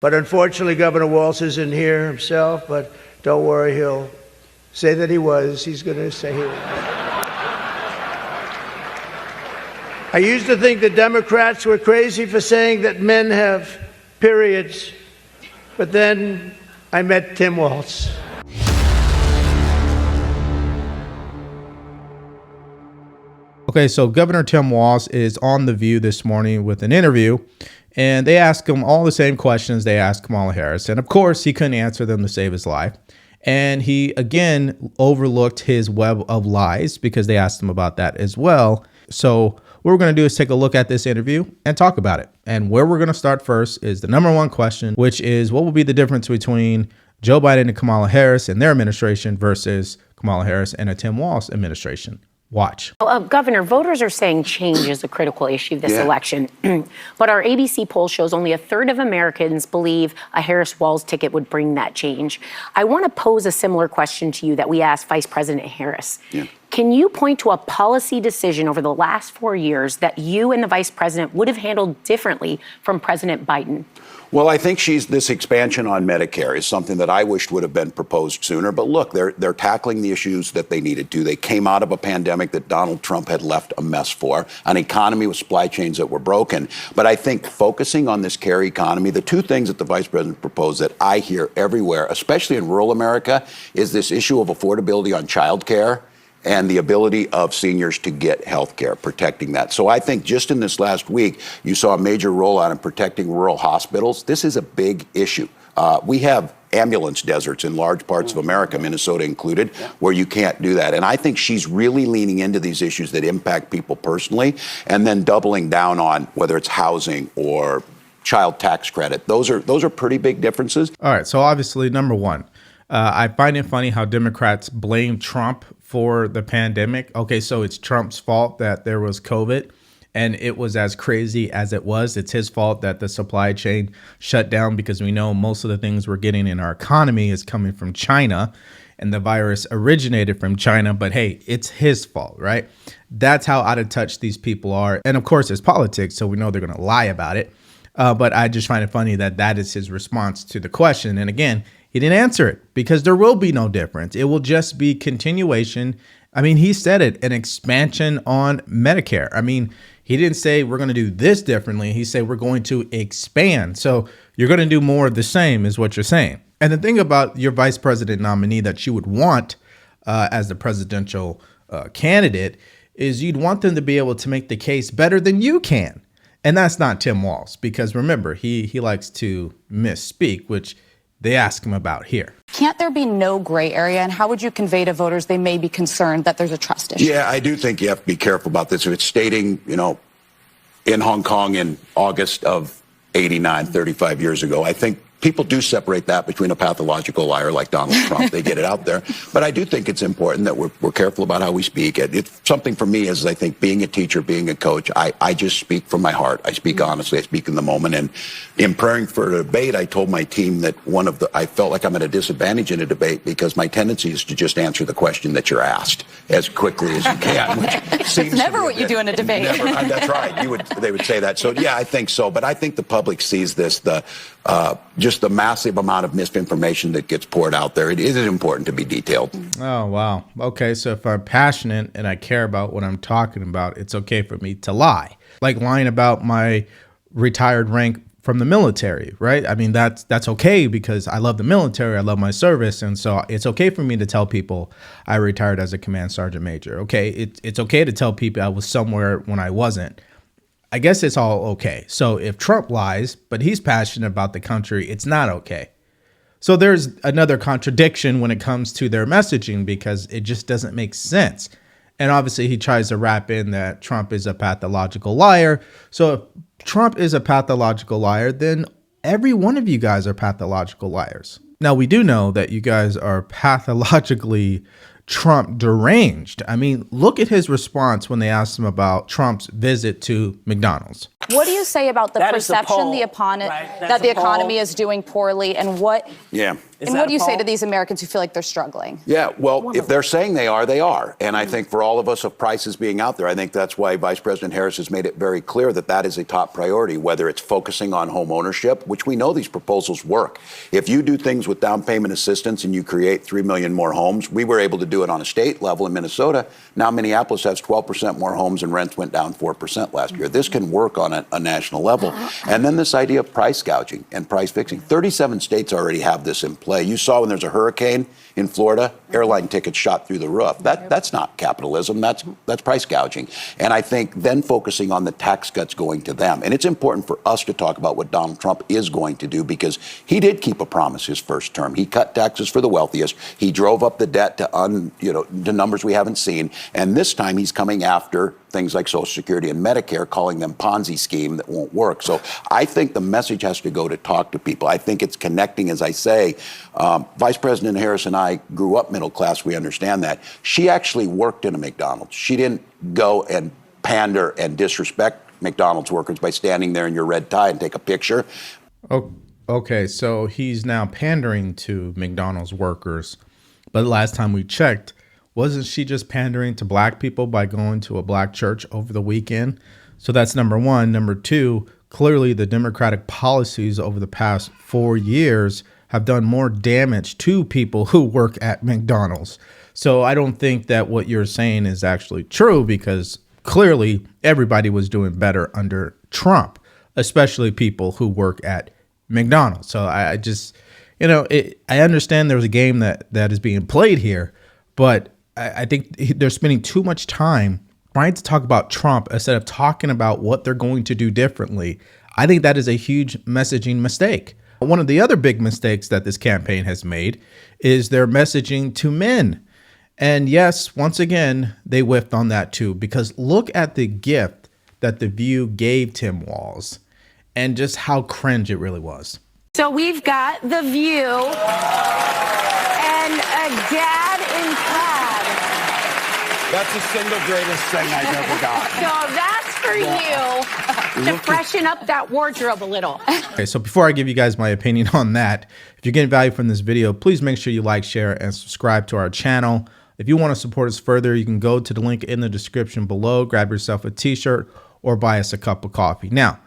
But unfortunately, Governor Walz isn't here himself, but don't worry, he'll say that he was. He's going to say he was. I used to think the Democrats were crazy for saying that men have periods, but then I met Tim Walz. Okay, so Governor Tim Walz is on The View this morning with an interview, and they ask him all the same questions they asked Kamala Harris. And of course, he couldn't answer them to save his life. And he, again, overlooked his web of lies because they asked him about that as well. So what we're going to do is take a look at this interview and talk about it. And where we're going to start first is the number one question, which is what will be the difference between Joe Biden and Kamala Harris and their administration versus Kamala Harris and a Tim Walz administration? Watch. Governor, voters are saying change is a critical issue this election. But our ABC poll shows only a third of Americans believe a Harris-Walz ticket would bring that change. I want to pose a similar question to you that we asked Vice President Harris. Can you point to a policy decision over the last 4 years that you and the Vice President would have handled differently from President Biden? Well, I think this expansion on Medicare is something that I wished would have been proposed sooner. But look, they're tackling the issues that they needed to. They came out of a pandemic that Donald Trump had left a mess for, an economy with supply chains that were broken. But I think focusing on this care economy, the two things that the Vice President proposed that I hear everywhere, especially in rural America, is this issue of affordability on child care and the ability of seniors to get health care, protecting that. So I think just in this last week, you saw a major rollout in protecting rural hospitals. This is a big issue. We have ambulance deserts in large parts of America, Minnesota included, where you can't do that. And I think she's really leaning into these issues that impact people personally and then doubling down on whether it's housing or child tax credit. Those are pretty big differences. All right. So obviously, number one, I find it funny how Democrats blame Trump for the pandemic. Okay, so it's Trump's fault that there was COVID and it was as crazy as it was. It's his fault that the supply chain shut down because we know most of the things we're getting in our economy is coming from China and the virus originated from China. But hey, it's his fault, right? That's how out of touch these people are. And of course, it's politics, so we know they're going to lie about it. But I just find it funny that that is his response to the question. And again, he didn't answer it because there will be no difference. It will just be continuation. I mean, he said it, an expansion on Medicare. I mean, he didn't say we're going to do this differently. He said we're going to expand. So you're going to do more of the same is what you're saying. And the thing about your vice president nominee that you would want as the presidential candidate is you'd want them to be able to make the case better than you can. And that's not Tim Walz, because remember, he likes to misspeak, which they ask him about here. Can't there be no gray area? And how would you convey to voters they may be concerned that there's a trust issue? Yeah, I do think you have to be careful about this. If it's stating, in Hong Kong in August of 89, 35 years ago, I think people do separate that between a pathological liar like Donald Trump. They get it out there. But I do think it's important that we're careful about how we speak. It's something for me is, I think, being a teacher, being a coach, I just speak from my heart. I speak honestly. I speak in the moment. And in preparing for a debate, I told my team that I felt like I'm at a disadvantage in a debate because my tendency is to just answer the question that you're asked as quickly as you can. Which seems never what you do in a debate. Never, that's right. They would say that. So, yeah, I think so. But I think the public sees this, just the massive amount of misinformation that gets poured out there. It is important to be detailed. Oh, wow. Okay, so if I'm passionate and I care about what I'm talking about, it's okay for me to lie. Like lying about my retired rank from the military, right? I mean, that's okay because I love the military, I love my service, and so it's okay for me to tell people I retired as a command sergeant major. Okay, it's okay to tell people I was somewhere when I wasn't. I guess it's all okay. So if Trump lies, but he's passionate about the country, it's not okay. So there's another contradiction when it comes to their messaging because it just doesn't make sense. And obviously he tries to wrap in that Trump is a pathological liar. So if Trump is a pathological liar, then every one of you guys are pathological liars. Now, we do know that you guys are pathologically Trump deranged. I mean, look at his response when they asked him about Trump's visit to McDonald's. What do you say about the perception that the economy is doing poorly, and what? Yeah, And what do you say to these Americans who feel like they're struggling? Yeah, well, if they're saying they are, they are. And I think for all of us of prices being out there, I think that's why Vice President Harris has made it very clear that that is a top priority, whether it's focusing on home ownership, which we know these proposals work. If you do things with down payment assistance and you create 3 million more homes, we were able to do it on a state level in Minnesota. Now Minneapolis has 12% more homes and rents went down 4% last year. This can work on a national level. And then this idea of price gouging and price fixing. 37 states already have this in play. You saw when there's a hurricane in Florida, airline tickets shot through the roof. That's not capitalism. That's price gouging. And I think then focusing on the tax cuts going to them. And it's important for us to talk about what Donald Trump is going to do, because he did keep a promise his first term. He cut taxes for the wealthiest. He drove up the debt to numbers we haven't seen. And this time he's coming after things like Social Security and Medicare, calling them Ponzi scheme that won't work. So I think the message has to go to talk to people. I think it's connecting, as I say. Vice President Harris and I grew up middle class. We understand that. She actually worked in a McDonald's. She didn't go and pander and disrespect McDonald's workers by standing there in your red tie and take a picture. Oh, okay, so he's now pandering to McDonald's workers. But last time we checked, wasn't she just pandering to black people by going to a black church over the weekend? So that's number one. Number two, clearly the Democratic policies over the past 4 years have done more damage to people who work at McDonald's. So I don't think that what you're saying is actually true, because clearly everybody was doing better under Trump, especially people who work at McDonald's. So I just, I understand there's a game that is being played here, but I think they're spending too much time trying to talk about Trump instead of talking about what they're going to do differently. I think that is a huge messaging mistake. One of the other big mistakes that this campaign has made is their messaging to men. And yes, once again, they whiffed on that too, because look at the gift that The View gave Tim Walz and just how cringe it really was. So we've got The View and a dad in plaid. That's the single greatest thing I've ever got. So that's for you to freshen up that wardrobe a little. Okay, so before I give you guys my opinion on that, if you're getting value from this video, please make sure you like, share, and subscribe to our channel. If you want to support us further, you can go to the link in the description below, grab yourself a t-shirt, or buy us a cup of coffee. Now,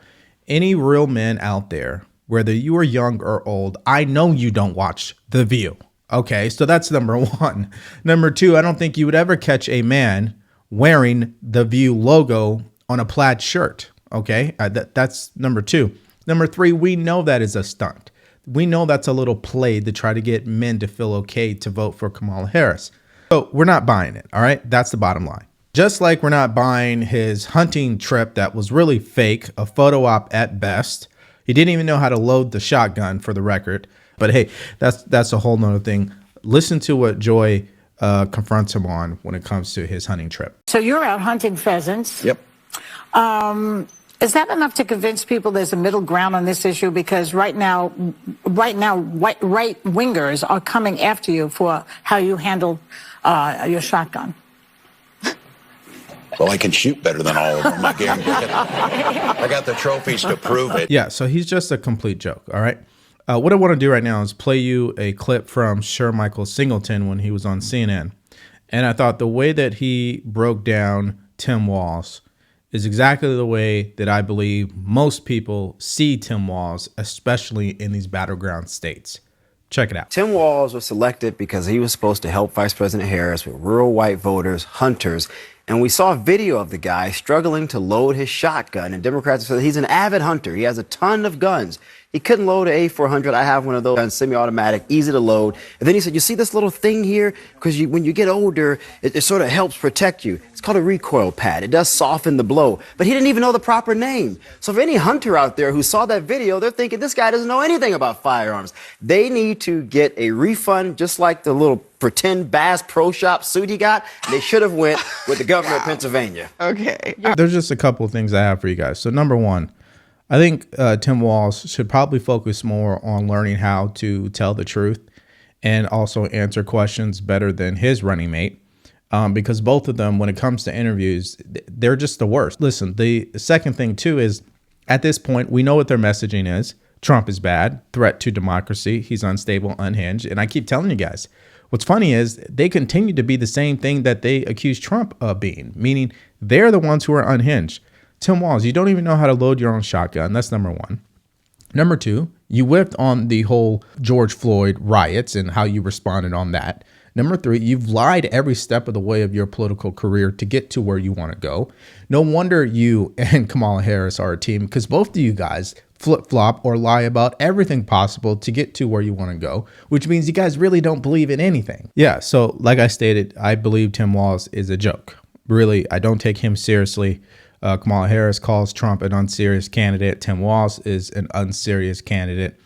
any real men out there, whether you are young or old, I know you don't watch The View. Okay, so that's number one. Number two, I don't think you would ever catch a man wearing The View logo on a plaid shirt. Okay, that's number two. Number three, we know that is a stunt. We know that's a little play to try to get men to feel okay to vote for Kamala Harris. So we're not buying it, all right? That's the bottom line. Just like we're not buying his hunting trip that was really fake, a photo op at best. He didn't even know how to load the shotgun, for the record. But hey, that's a whole nother thing. Listen to what Joy confronts him on when it comes to his hunting trip. So you're out hunting pheasants. Yep. Is that enough to convince people there's a middle ground on this issue? Because right now, right wingers are coming after you for how you handle your shotgun. Well, I can shoot better than all of them. I guarantee it. I got the trophies to prove it. Yeah, so he's just a complete joke, all right? What I want to do right now is play you a clip from Sir Michael Singleton when he was on CNN. And I thought the way that he broke down Tim Walz is exactly the way that I believe most people see Tim Walz, especially in these battleground states. Check it out. Tim Walz was selected because he was supposed to help Vice President Harris with rural white voters, hunters, and we saw a video of the guy struggling to load his shotgun, and Democrats said he's an avid hunter. He has a ton of guns. He couldn't load an A400. I have one of those guns, semi-automatic, easy to load. And then he said, you see this little thing here? Because when you get older, it sort of helps protect you. It's called a recoil pad. It does soften the blow. But he didn't even know the proper name. So for any hunter out there who saw that video, they're thinking this guy doesn't know anything about firearms. They need to get a refund, just like the little pretend Bass Pro Shop suit he got. They should have went with the governor of Pennsylvania. Okay. There's just a couple of things I have for you guys. So number one, I think Tim Walz should probably focus more on learning how to tell the truth and also answer questions better than his running mate, because both of them, when it comes to interviews, they're just the worst. Listen, the second thing, too, is at this point, we know what their messaging is. Trump is bad, threat to democracy, he's unstable, unhinged. And I keep telling you guys, what's funny is they continue to be the same thing that they accuse Trump of being, meaning they're the ones who are unhinged. Tim Walz, you don't even know how to load your own shotgun. That's number one. Number two, you whipped on the whole George Floyd riots and how you responded on that. Number three, you've lied every step of the way of your political career to get to where you want to go. No wonder you and Kamala Harris are a team, because both of you guys flip-flop or lie about everything possible to get to where you want to go, which means you guys really don't believe in anything. Yeah, so like I stated, I believe Tim Walz is a joke. Really, I don't take him seriously. Kamala Harris calls Trump an unserious candidate. Tim Walz is an unserious candidate.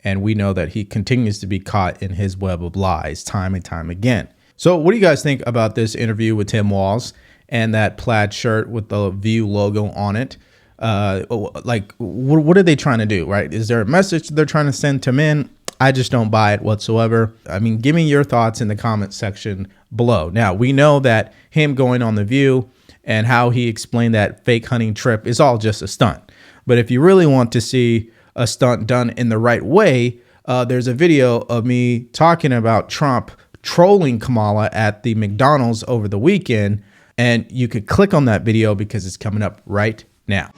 And we know that he continues to be caught in his web of lies time and time again. So what do you guys think about this interview with Tim Walz and that plaid shirt with the View logo on it? Like, what are they trying to do, right? Is there a message they're trying to send to men? I just don't buy it whatsoever. I mean, give me your thoughts in the comment section below. Now, we know that him going on The View and how he explained that fake hunting trip is all just a stunt. But if you really want to see a stunt done in the right way, there's a video of me talking about Trump trolling Kamala at the McDonald's over the weekend, and you could click on that video because it's coming up right now.